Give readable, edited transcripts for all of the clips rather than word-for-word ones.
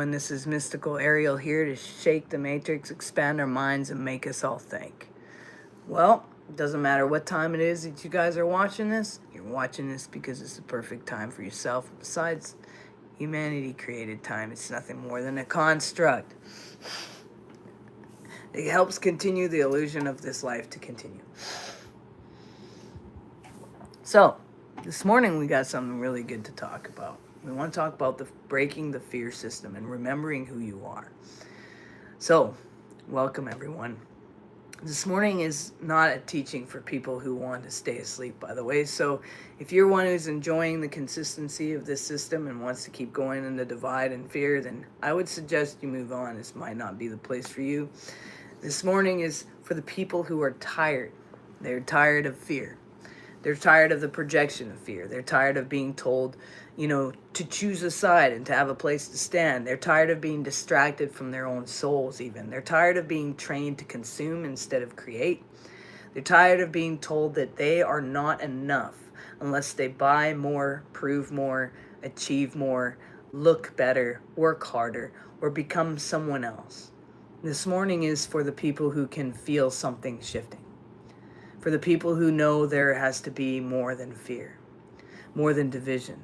And this is Mystical Ariel here to shake the matrix, expand our minds, and make us all think. Well, it doesn't matter what time it is that you guys are watching this. You're watching this because it's the perfect time for yourself. Besides, humanity created time. It's nothing more than a construct. It helps continue the illusion of this life to continue. So, this morning we got something really good to talk about. We want to talk about breaking the fear system and remembering who you are. So, welcome everyone. This morning is not a teaching for people who want to stay asleep, by the way. So if you're one who's enjoying the consistency of this system and wants to keep going in the divide and fear, then I would suggest you move on. This might not be the place for you. This morning is for the people who are tired. They're tired of fear. They're tired of the projection of fear. They're tired of being told, to choose a side and to have a place to stand. They're tired of being distracted from their own souls even. They're tired of being trained to consume instead of create. They're tired of being told that they are not enough unless they buy more, prove more, achieve more, look better, work harder, or become someone else. This morning is for the people who can feel something shifting. For the people who know there has to be more than fear, more than division,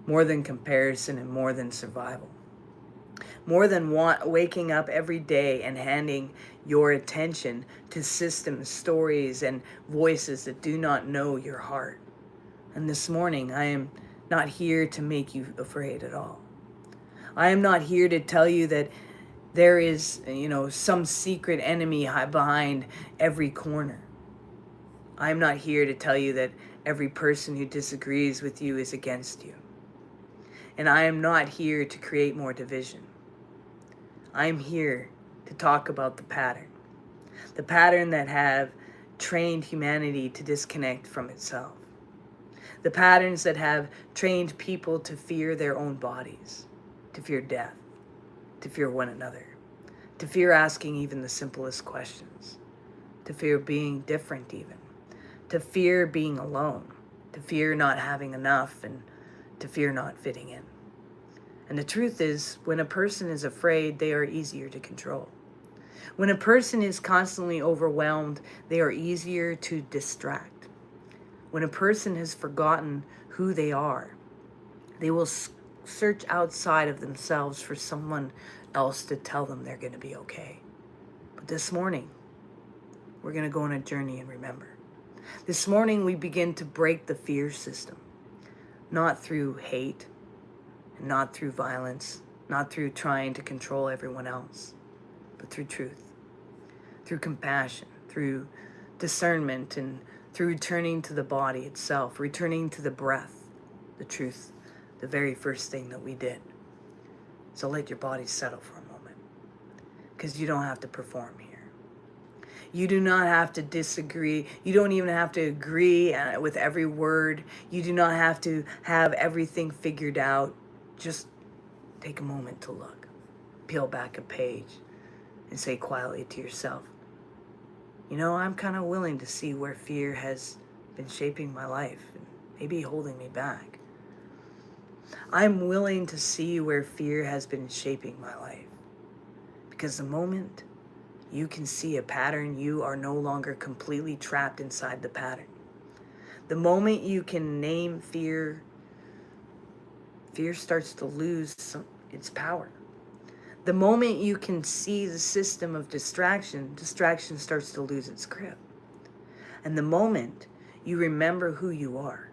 more than comparison, and more than survival. More than waking up every day and handing your attention to systems, stories, and voices that do not know your heart. And this morning, I am not here to make you afraid at all. I am not here to tell you that there is, some secret enemy behind every corner. I'm not here to tell you that every person who disagrees with you is against you. And I am not here to create more division. I am here to talk about the pattern that have trained humanity to disconnect from itself. The patterns that have trained people to fear their own bodies, to fear death, to fear one another, to fear asking even the simplest questions, to fear being different even, to fear being alone, to fear not having enough, and to fear not fitting in. And the truth is, when a person is afraid, they are easier to control. When a person is constantly overwhelmed, they are easier to distract. When a person has forgotten who they are, they will search outside of themselves for someone else to tell them they're going to be okay. But this morning, we're going to go on a journey and remember. This morning, we begin to break the fear system, not through hate, and not through violence, not through trying to control everyone else, but through truth, through compassion, through discernment, and through returning to the body itself, returning to the breath, the truth, the very first thing that we did. So let your body settle for a moment, because you don't have to perform here. You do not have to disagree. You don't even have to agree with every word. You do not have to have everything figured out. Just take a moment to look. Peel back a page and say quietly to yourself, I'm kind of willing to see where fear has been shaping my life and maybe holding me back. I'm willing to see where fear has been shaping my life. Because the moment you can see a pattern, you are no longer completely trapped inside the pattern. The moment you can name fear, fear starts to lose its power. The moment you can see the system of distraction, distraction starts to lose its grip. And the moment you remember who you are,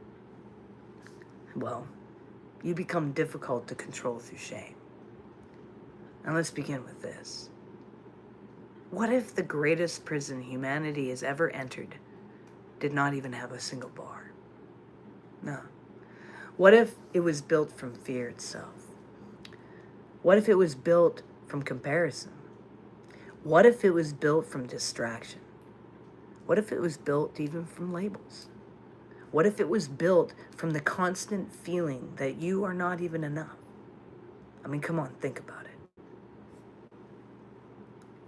well, you become difficult to control through shame. And let's begin with this. What if the greatest prison humanity has ever entered did not even have a single bar? No. What if it was built from fear itself? What if it was built from comparison? What if it was built from distraction? What if it was built even from labels? What if it was built from the constant feeling that you are not even enough? I mean, come on, think about it.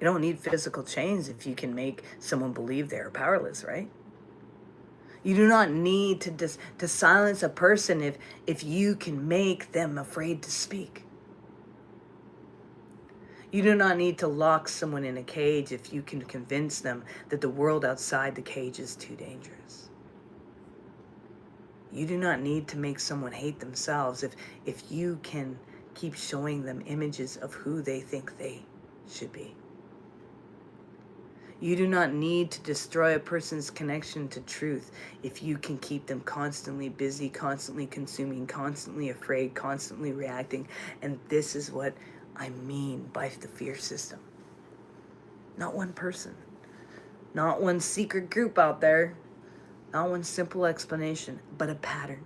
You don't need physical change if you can make someone believe they are powerless, right? You do not need to silence a person if you can make them afraid to speak. You do not need to lock someone in a cage if you can convince them that the world outside the cage is too dangerous. You do not need to make someone hate themselves if you can keep showing them images of who they think they should be. You do not need to destroy a person's connection to truth if you can keep them constantly busy, constantly consuming, constantly afraid, constantly reacting. And this is what I mean by the fear system. Not one person, not one secret group out there, not one simple explanation, but a pattern.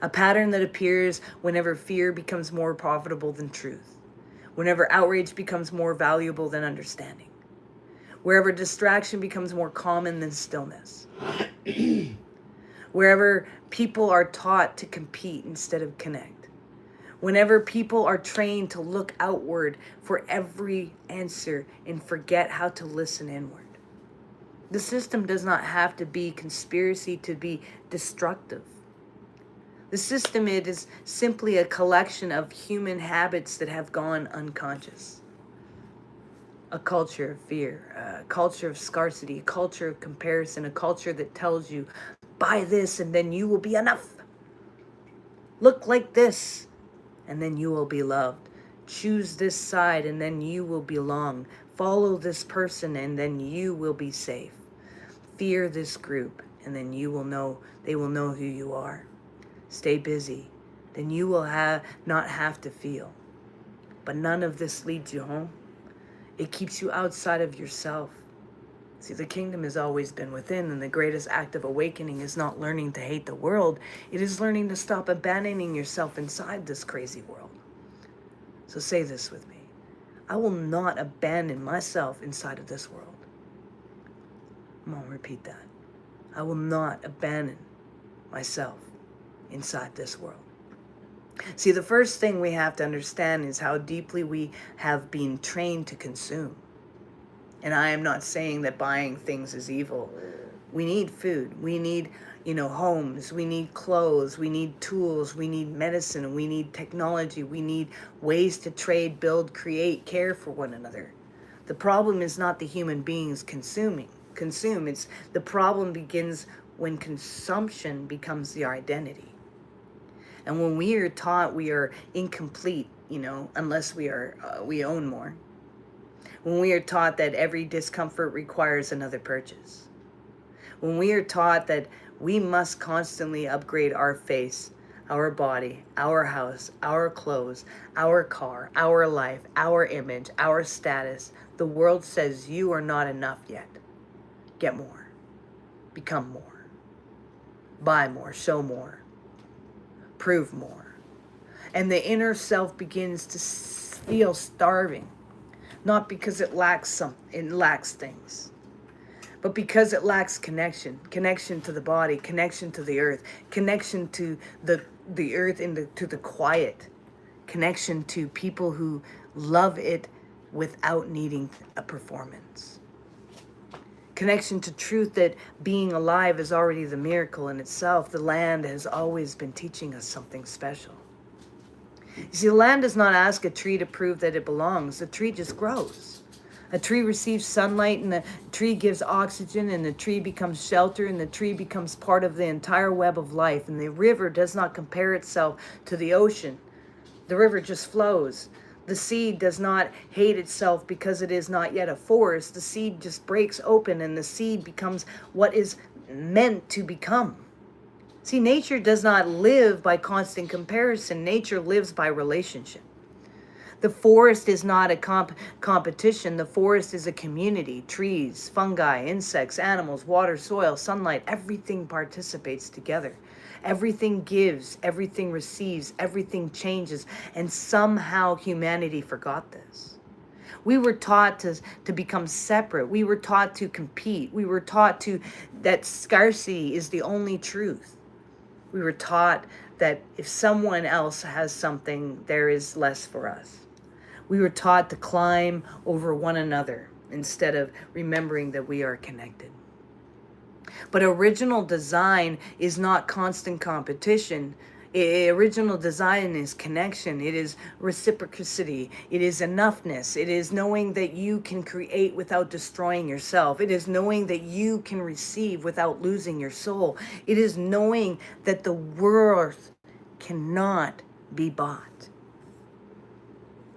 A pattern that appears whenever fear becomes more profitable than truth, whenever outrage becomes more valuable than understanding, wherever distraction becomes more common than stillness, wherever people are taught to compete instead of connect, whenever people are trained to look outward for every answer and forget how to listen inward. The system does not have to be conspiracy to be destructive. The system, it is simply a collection of human habits that have gone unconscious. A culture of fear, a culture of scarcity, a culture of comparison, a culture that tells you, buy this and then you will be enough. Look like this and then you will be loved. Choose this side and then you will belong. Follow this person and then you will be safe. Fear this group and then you will know, they will know who you are. Stay busy, then you will not have to feel. But none of this leads you home. It keeps you outside of yourself. See, the kingdom has always been within, and the greatest act of awakening is not learning to hate the world. It is learning to stop abandoning yourself inside this crazy world. So say this with me. I will not abandon myself inside of this world. Come on, repeat that. I will not abandon myself inside this world. See, the first thing we have to understand is how deeply we have been trained to consume. And I am not saying that buying things is evil. We need food. We need, homes. We need clothes. We need tools. We need medicine. We need technology. We need ways to trade, build, create, care for one another. The problem is not the human beings consume. It's the problem begins when consumption becomes the identity. And when we are taught we are incomplete, unless we own more. When we are taught that every discomfort requires another purchase. When we are taught that we must constantly upgrade our face, our body, our house, our clothes, our car, our life, our image, our status, the world says you are not enough yet. Get more. Become more. Buy more. Show more. Prove more. And the inner self begins to feel starving, not because it lacks things, but because it lacks connection to the body, connection to the earth, connection to the earth to the quiet, connection to people who love it without needing a performance. Connection to truth that being alive is already the miracle in itself. The land has always been teaching us something special. You see, the land does not ask a tree to prove that it belongs. The tree just grows. A tree receives sunlight and the tree gives oxygen and the tree becomes shelter and the tree becomes part of the entire web of life. And the river does not compare itself to the ocean. The river just flows. The seed does not hate itself because it is not yet a forest. The seed just breaks open and the seed becomes what is meant to become. See, nature does not live by constant comparison. Nature lives by relationship. The forest is not a competition. The forest is a community. Trees, fungi, insects, animals, water, soil, sunlight, everything participates together. Everything gives, everything receives, everything changes, and somehow humanity forgot this. We were taught to become separate. We were taught to compete. We were taught that scarcity is the only truth. We were taught that if someone else has something, there is less for us. We were taught to climb over one another instead of remembering that we are connected. But original design is not constant competition. Original design is connection. It is reciprocity. It is enoughness. It is knowing that you can create without destroying yourself. It is knowing that you can receive without losing your soul. It is knowing that the worth cannot be bought.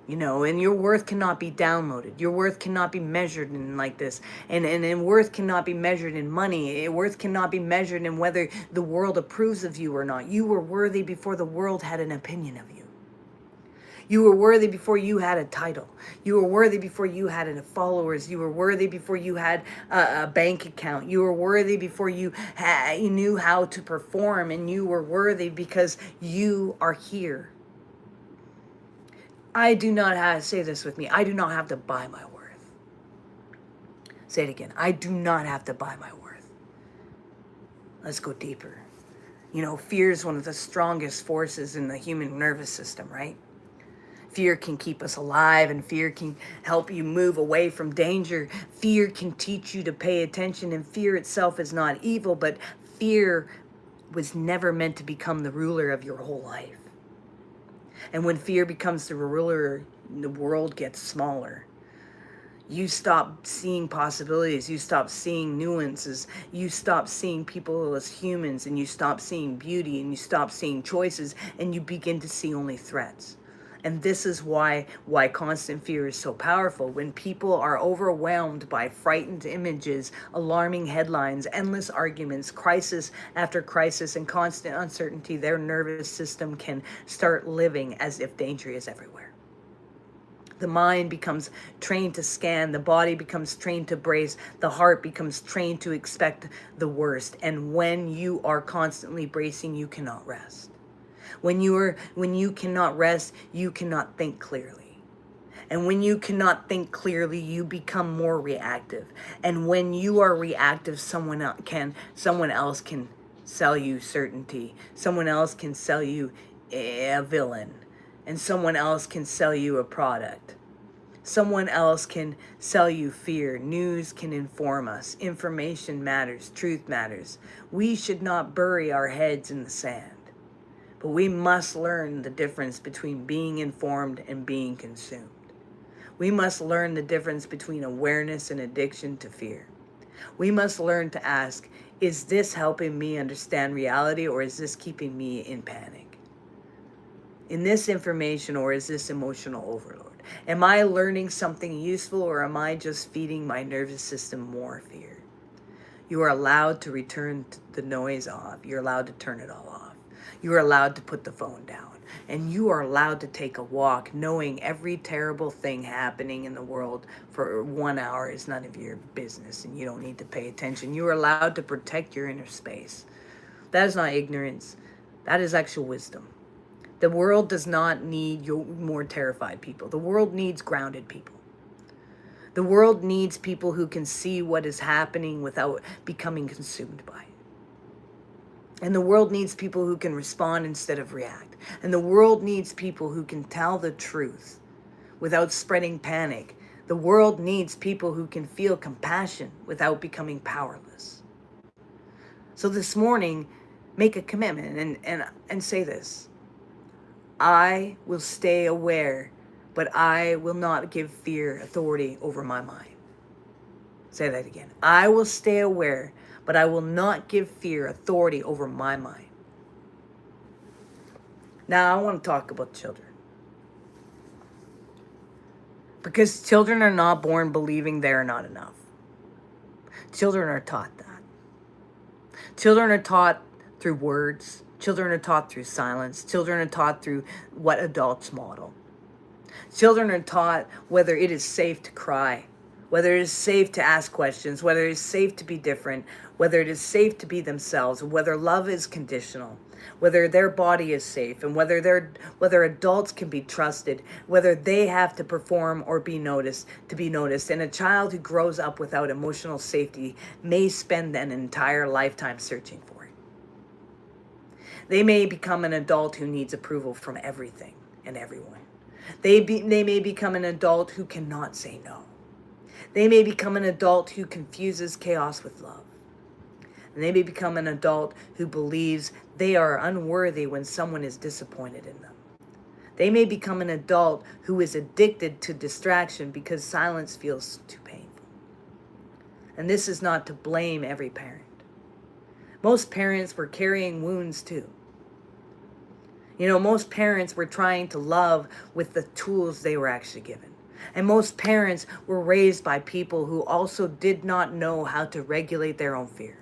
And your worth cannot be downloaded. Your worth cannot be measured in like this. And worth cannot be measured in money. Worth cannot be measured in whether the world approves of you or not. You were worthy before the world had an opinion of you. You were worthy before you had a title. You were worthy before you had followers. You were worthy before you had a bank account. You were worthy before you knew how to perform. And you were worthy because you are here. I do not have, say this with me, I do not have to buy my worth. Say it again. I do not have to buy my worth. Let's go deeper. Fear is one of the strongest forces in the human nervous system, right? Fear can keep us alive, and fear can help you move away from danger. Fear can teach you to pay attention, and fear itself is not evil, but fear was never meant to become the ruler of your whole life. And when fear becomes the ruler, the world gets smaller. You stop seeing possibilities. You stop seeing nuances. You stop seeing people as humans, and you stop seeing beauty, and you stop seeing choices, and you begin to see only threats. And this is why constant fear is so powerful. When people are overwhelmed by frightened images, alarming headlines, endless arguments, crisis after crisis, and constant uncertainty, their nervous system can start living as if danger is everywhere. The mind becomes trained to scan, the body becomes trained to brace, the heart becomes trained to expect the worst. And when you are constantly bracing, you cannot rest. When you cannot rest, you cannot think clearly. And when you cannot think clearly, you become more reactive. And when you are reactive, someone else can sell you certainty. Someone else can sell you a villain. And someone else can sell you a product. Someone else can sell you fear. News can inform us. Information matters. Truth matters. We should not bury our heads in the sand. But we must learn the difference between being informed and being consumed. We must learn the difference between awareness and addiction to fear. We must learn to ask, is this helping me understand reality, or is this keeping me in panic? In this information, or is this emotional overload? Am I learning something useful, or am I just feeding my nervous system more fear? You are allowed to return the noise off. You're allowed to turn it all off. You are allowed to put the phone down, and you are allowed to take a walk, knowing every terrible thing happening in the world for 1 hour is none of your business, and you don't need to pay attention. You are allowed to protect your inner space. That is not ignorance. That is actual wisdom. The world does not need your more terrified people. The world needs grounded people. The world needs people who can see what is happening without becoming consumed by it. And the world needs people who can respond instead of react. And the world needs people who can tell the truth without spreading panic. The world needs people who can feel compassion without becoming powerless. So this morning, make a commitment and say this. I will stay aware, but I will not give fear authority over my mind. Say that again. I will stay aware, but I will not give fear authority over my mind. Now, I want to talk about children. Because children are not born believing they are not enough. Children are taught that. Children are taught through words. Children are taught through silence. Children are taught through what adults model. Children are taught whether it is safe to cry, whether it is safe to ask questions, whether it is safe to be different, whether it is safe to be themselves, whether love is conditional, whether their body is safe, and whether adults can be trusted, whether they have to perform or be noticed to be noticed. And a child who grows up without emotional safety may spend an entire lifetime searching for it. They may become an adult who needs approval from everything and everyone. They may become an adult who cannot say no. They may become an adult who confuses chaos with love. And they may become an adult who believes they are unworthy when someone is disappointed in them. They may become an adult who is addicted to distraction because silence feels too painful. And this is not to blame every parent. Most parents were carrying wounds too. Most parents were trying to love with the tools they were actually given. And most parents were raised by people who also did not know how to regulate their own fear.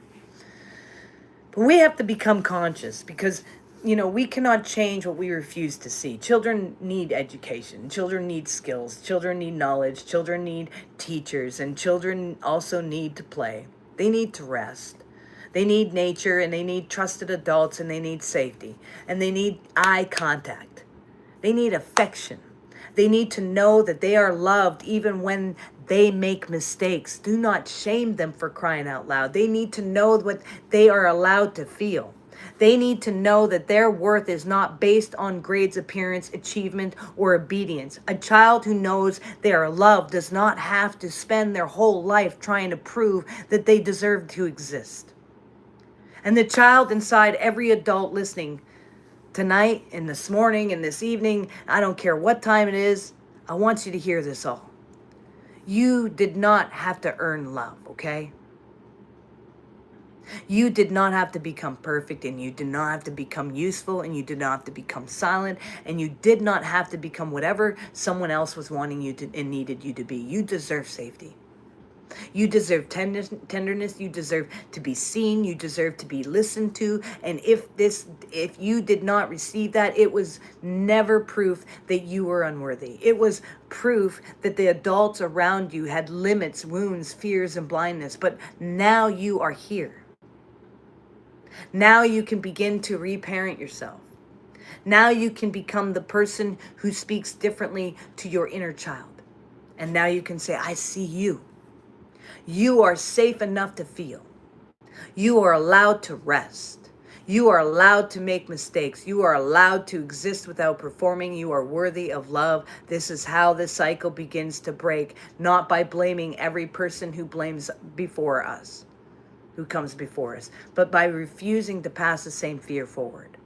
But we have to become conscious because, we cannot change what we refuse to see. Children need education. Children need skills. Children need knowledge. Children need teachers. And children also need to play. They need to rest. They need nature, and they need trusted adults, and they need safety. And they need eye contact. They need affection. They need to know that they are loved even when they make mistakes. Do not shame them for crying out loud. They need to know what they are allowed to feel. They need to know that their worth is not based on grades, appearance, achievement, or obedience. A child who knows they are loved does not have to spend their whole life trying to prove that they deserve to exist. And the child inside every adult listening tonight and this morning and this evening, I don't care what time it is, I want you to hear this all. You did not have to earn love, okay? You did not have to become perfect, and you did not have to become useful, and you did not have to become silent, and you did not have to become whatever someone else was wanting you to and needed you to be. You deserve safety. You deserve tenderness. You deserve to be seen. You deserve to be listened to. And if you did not receive that, it was never proof that you were unworthy. It was proof that the adults around you had limits, wounds, fears, and blindness. But now you are here. Now you can begin to reparent yourself. Now you can become the person who speaks differently to your inner child. And now you can say, I see you. You are safe enough to feel. You are allowed to rest. You are allowed to make mistakes. You are allowed to exist without performing. You are worthy of love. This is how the cycle begins to break, not by blaming every person who blames before us, who comes before us, but by refusing to pass the same fear forward.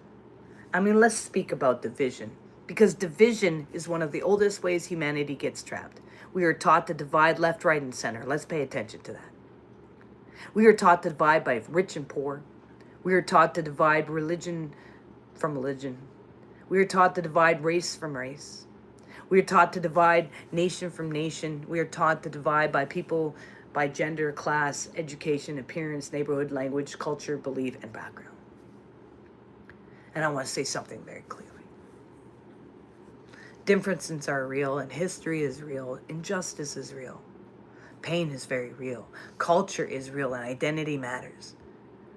Let's speak about division, because division is one of the oldest ways humanity gets trapped. We are taught to divide left, right, and center. Let's pay attention to that. We are taught to divide by rich and poor. We are taught to divide religion from religion. We are taught to divide race from race. We are taught to divide nation from nation. We are taught to divide by people, by gender, class, education, appearance, neighborhood, language, culture, belief, and background. And I want to say something very clearly. Differences are real, and history is real. Injustice is real. Pain is very real. Culture is real, and identity matters.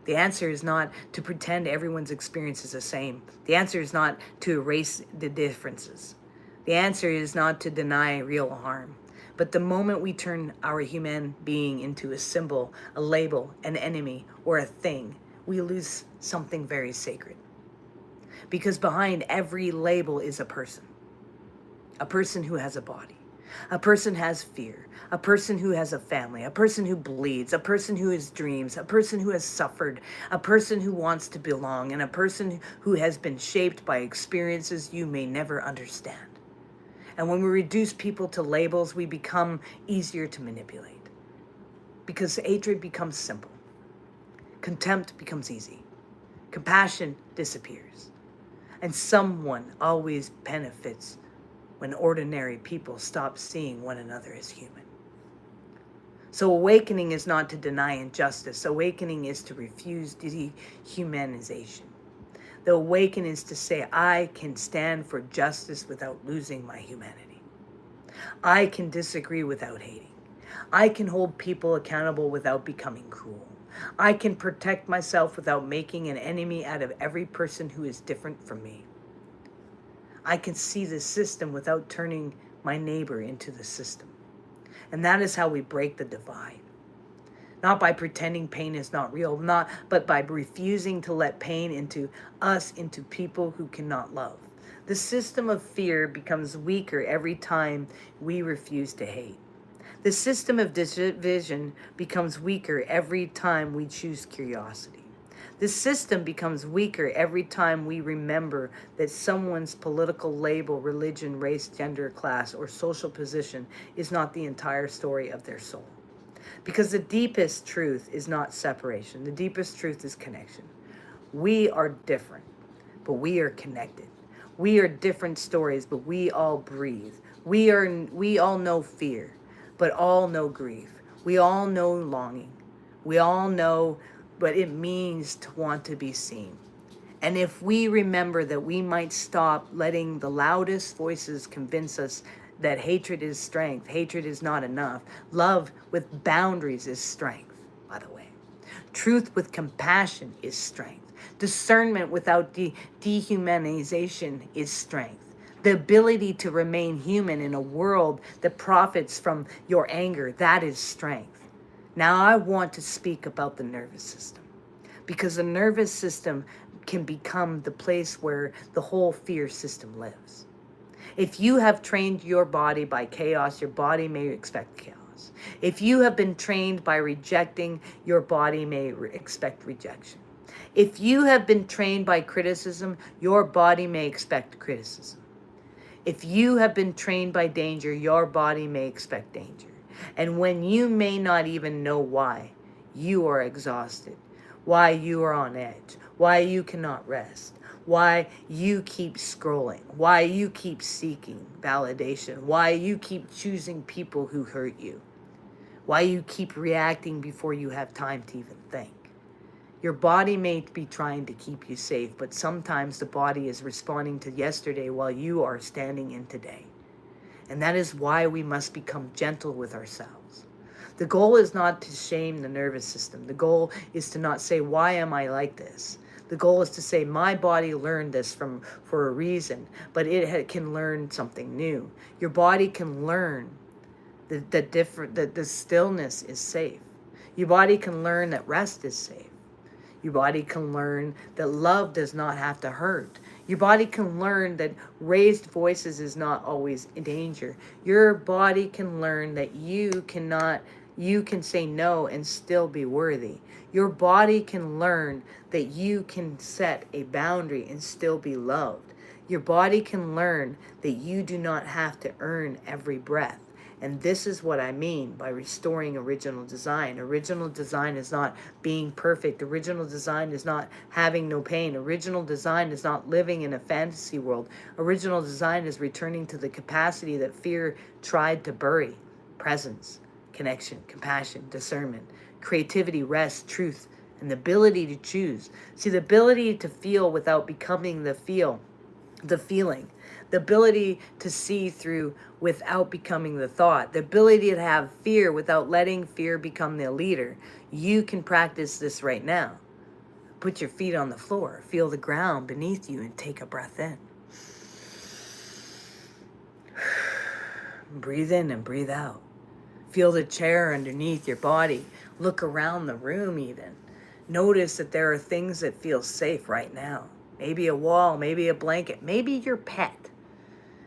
The answer is not to pretend everyone's experience is the same. The answer is not to erase the differences. The answer is not to deny real harm. But the moment we turn our human being into a symbol, a label, an enemy, or a thing, we lose something very sacred. Because behind every label is a person who has a body, a person has fear, a person who has a family, a person who bleeds, a person who has dreams, a person who has suffered, a person who wants to belong, and a person who has been shaped by experiences you may never understand. And when we reduce people to labels, we become easier to manipulate, because hatred becomes simple, contempt becomes easy, compassion disappears, and someone always benefits when ordinary people stop seeing one another as human. So awakening is not to deny injustice. Awakening is to refuse dehumanization. The awakening is to say, I can stand for justice without losing my humanity. I can disagree without hating. I can hold people accountable without becoming cruel. I can protect myself without making an enemy out of every person who is different from me. I can see the system without turning my neighbor into the system. And that is how we break the divide. Not by pretending pain is not real, but by refusing to let pain into people who cannot love. The system of fear becomes weaker every time we refuse to hate. The system of division becomes weaker every time we choose curiosity. The system becomes weaker every time we remember that someone's political label, religion, race, gender, class, or social position is not the entire story of their soul. Because the deepest truth is not separation. The deepest truth is connection. We are different, but we are connected. We are different stories, but we all breathe. We all know fear, but all know grief. We all know longing. We all know what it means to want to be seen. And if we remember that we might stop letting the loudest voices convince us that hatred is strength, hatred is not enough, love with boundaries is strength, by the way. Truth with compassion is strength. Discernment without dehumanization is strength. The ability to remain human in a world that profits from your anger, that is strength. Now I want to speak about the nervous system, because the nervous system can become the place where the whole fear system lives. If you have trained your body by chaos, your body may expect chaos. If you have been trained by rejecting, your body may expect rejection. If you have been trained by criticism, your body may expect criticism. If you have been trained by danger, your body may expect danger. And when you may not even know why, you are exhausted, why you are on edge, why you cannot rest, why you keep scrolling, why you keep seeking validation, why you keep choosing people who hurt you, why you keep reacting before you have time to even think. Your body may be trying to keep you safe, but sometimes the body is responding to yesterday while you are standing in today. And that is why we must become gentle with ourselves. The goal is not to shame the nervous system. The goal is to not say, why am I like this? The goal is to say, my body learned this for a reason, but it can learn something new. Your body can learn that the stillness is safe. Your body can learn that rest is safe. Your body can learn that love does not have to hurt. Your body can learn that raised voices is not always in danger. Your body can learn that you can say no and still be worthy. Your body can learn that you can set a boundary and still be loved. Your body can learn that you do not have to earn every breath. And this is what I mean by restoring original design. Original design is not being perfect. Original design is not having no pain. Original design is not living in a fantasy world. Original design is returning to the capacity that fear tried to bury. Presence, connection, compassion, discernment, creativity, rest, truth, and the ability to choose. See, the ability to feel without becoming the feeling, the ability to see through without becoming the thought, the ability to have fear without letting fear become the leader. You can practice this right now. Put your feet on the floor, feel the ground beneath you, and take a breath in. Breathe in and breathe out. Feel the chair underneath your body. Look around the room even. Notice that there are things that feel safe right now. Maybe a wall, maybe a blanket, maybe your pet.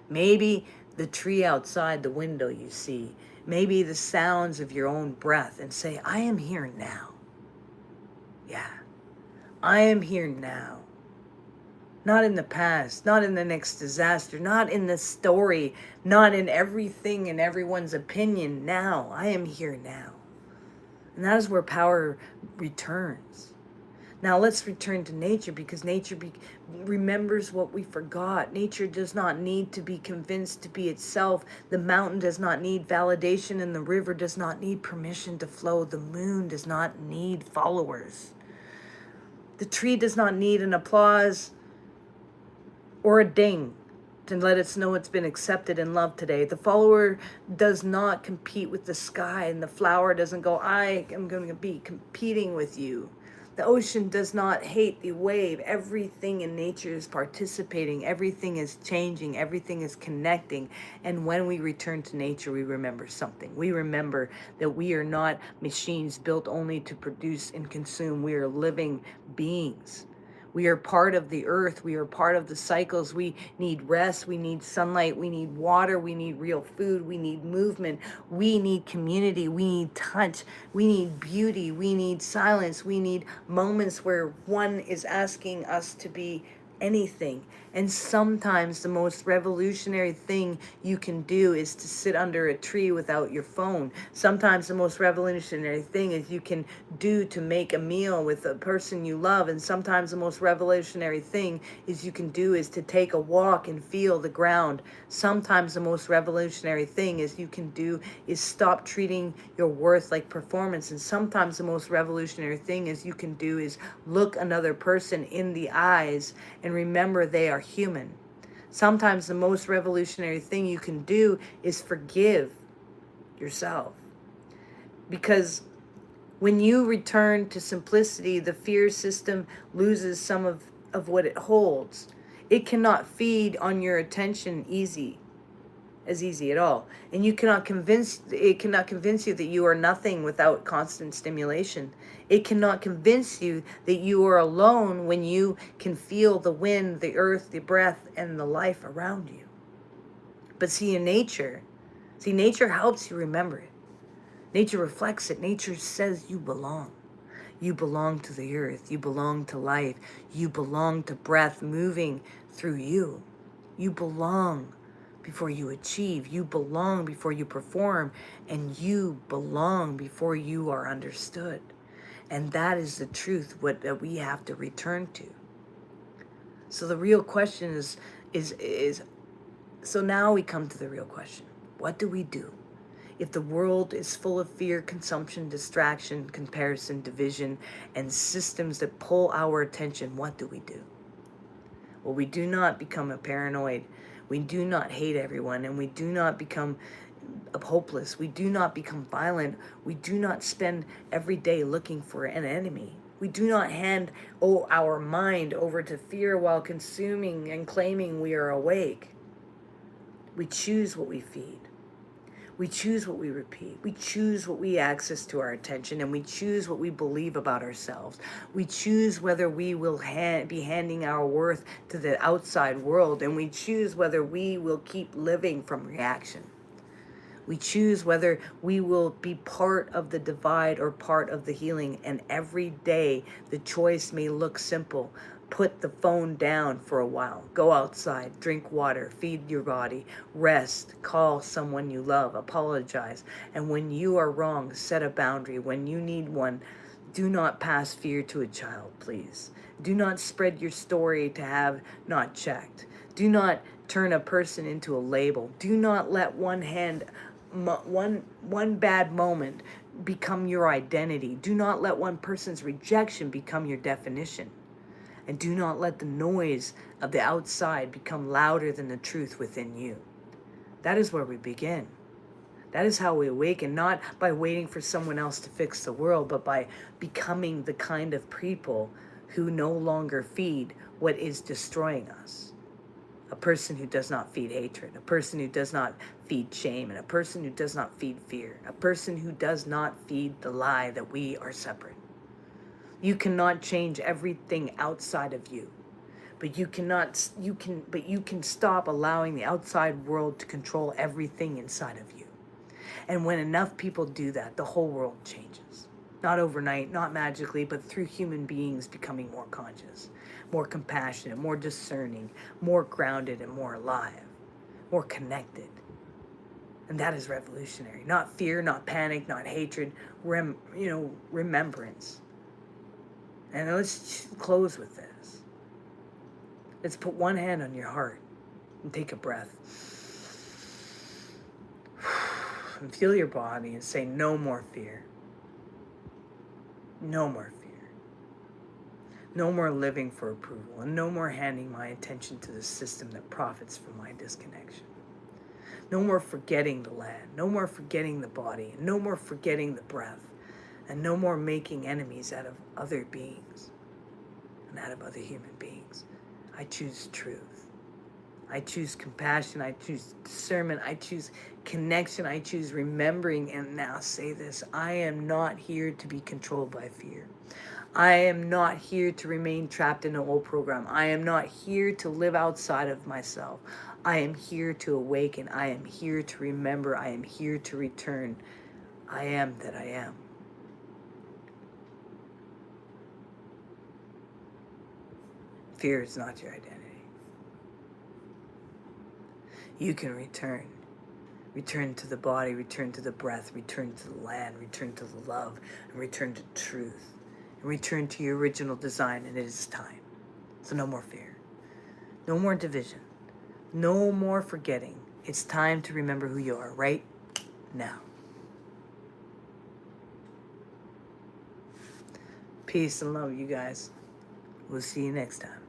Maybe the tree outside the window you see. Maybe the sounds of your own breath, and say, I am here now. Yeah, I am here now. Not in the past, not in the next disaster, not in the story, not in everything and everyone's opinion. Now, I am here now. And that is where power returns. Now let's return to nature, because nature remembers what we forgot. Nature does not need to be convinced to be itself. The mountain does not need validation, and the river does not need permission to flow. The moon does not need followers. The tree does not need an applause or a ding to let us know it's been accepted and loved today. The follower does not compete with the sky, and the flower doesn't go, I am going to be competing with you. The ocean does not hate the wave. Everything in nature is participating. Everything is changing. Everything is connecting. And when we return to nature, we remember something. We remember that we are not machines built only to produce and consume. We are living beings. We are part of the earth. We are part of the cycles. We need rest. We need sunlight. We need water. We need real food. We need movement. We need community. We need touch. We need beauty. We need silence. We need moments where one is asking us to be anything. And sometimes the most revolutionary thing you can do is to sit under a tree without your phone. Sometimes the most revolutionary thing is you can do to make a meal with a person you love. And sometimes the most revolutionary thing is you can do is to take a walk and feel the ground. Sometimes the most revolutionary thing is you can do is stop treating your worth like performance. And sometimes the most revolutionary thing is you can do is look another person in the eyes and remember they are human. Sometimes the most revolutionary thing you can do is forgive yourself. Because when you return to simplicity, the fear system loses some of what it holds. It cannot feed on your attention easy at all. And it cannot convince you that you are nothing without constant stimulation. It cannot convince you that you are alone when you can feel the wind, the earth, the breath, and the life around you. But nature helps you remember it. Nature reflects it. Nature says you belong. You belong to the earth. You belong to life. You belong to breath moving through you. You belong before you achieve. You belong before you perform. And you belong before you are understood. And that is the truth that we have to return to. So the real question is so now we come to the real question. What do we do? If the world is full of fear, consumption, distraction, comparison, division, and systems that pull our attention, what do we do? Well, we do not become a paranoid. We do not hate everyone, and we do not become hopeless. We do not become violent. We do not spend every day looking for an enemy. We do not hand our mind over to fear while consuming and claiming we are awake. We choose what we feed. We choose what we repeat. We choose what we access to our attention, and we choose what we believe about ourselves. We choose whether we will be handing our worth to the outside world, and we choose whether we will keep living from reaction. We choose whether we will be part of the divide or part of the healing, and every day the choice may look simple. Put the phone down for a while. Go outside, drink water, feed your body, rest, call someone you love, apologize. And when you are wrong, set a boundary. When you need one, do not pass fear to a child, please. Do not spread your story to have not checked. Do not turn a person into a label. Do not let one bad moment become your identity. Do not let one person's rejection become your definition. And do not let the noise of the outside become louder than the truth within you. That is where we begin. That is how we awaken, not by waiting for someone else to fix the world, but by becoming the kind of people who no longer feed what is destroying us. A person who does not feed hatred, a person who does not feed shame, and a person who does not feed fear, a person who does not feed the lie that we are separate. You cannot change everything outside of you, but you can stop allowing the outside world to control everything inside of you. And when enough people do that, the whole world changes. Not overnight, not magically, but through human beings becoming more conscious, more compassionate, more discerning, more grounded, and more alive, more connected. And that is revolutionary. Not fear, not panic, not hatred, remembrance. And let's close with this. Let's put one hand on your heart and take a breath. And feel your body and say, no more fear. No more fear. No more living for approval. And no more handing my attention to the system that profits from my disconnection. No more forgetting the land. No more forgetting the body. No more forgetting the breath. And no more making enemies out of other beings and out of other human beings. I choose truth. I choose compassion. I choose discernment. I choose connection. I choose remembering. And now say this: I am not here to be controlled by fear. I am not here to remain trapped in an old program. I am not here to live outside of myself. I am here to awaken. I am here to remember. I am here to return. I am that I am. Fear is not your identity. You can return. Return to the body, return to the breath, return to the land, return to the love, and return to truth. And return to your original design, and it is time. So no more fear. No more division. No more forgetting. It's time to remember who you are right now. Peace and love, you guys. We'll see you next time.